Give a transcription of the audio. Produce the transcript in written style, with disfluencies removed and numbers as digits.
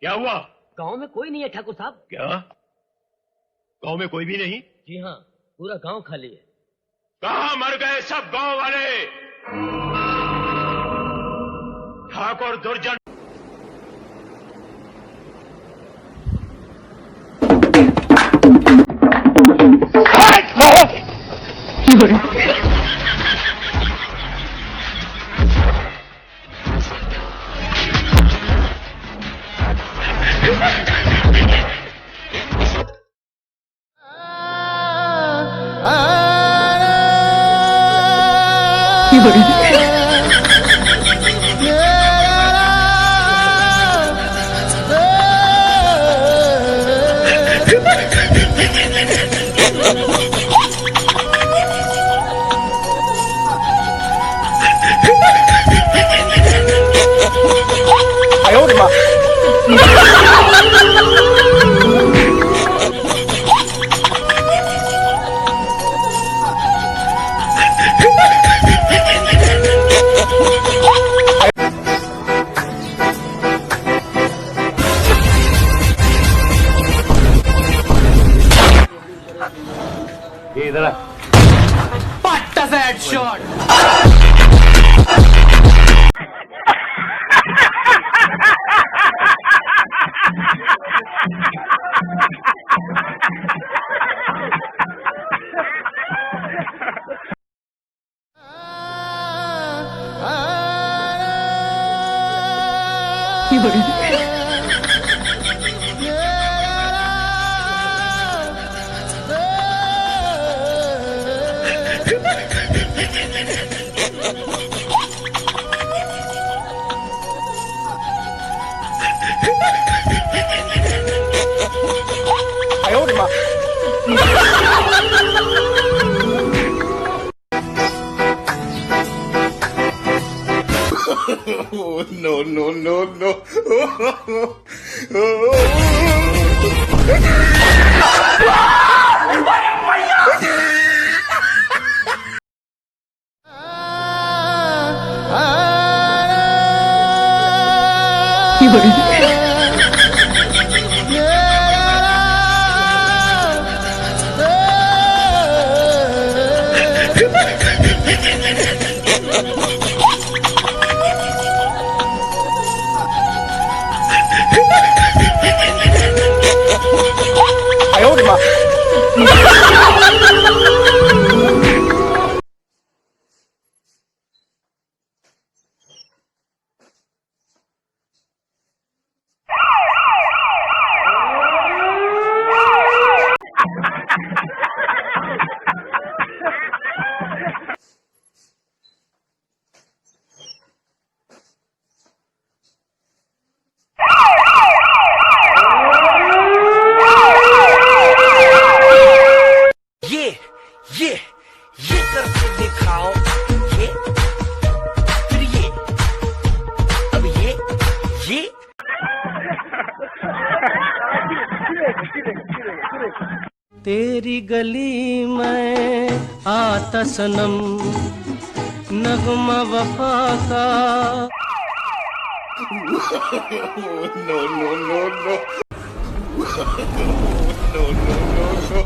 क्या हुआ? गांव में कोई नहीं है ठाकुर साहब। क्या गांव में कोई भी नहीं? जी हाँ, पूरा गांव खाली है। कहाँ मर गए सब गांव वाले? ठाकुर दुर्जन इधर पट्टा से headshot. No, no, no, no. ये करके दिखाओ, ये फिर ये, अब ये तेरी गली में आता सनम नगमा वफा का। No, no, no, no. No, no, no, no.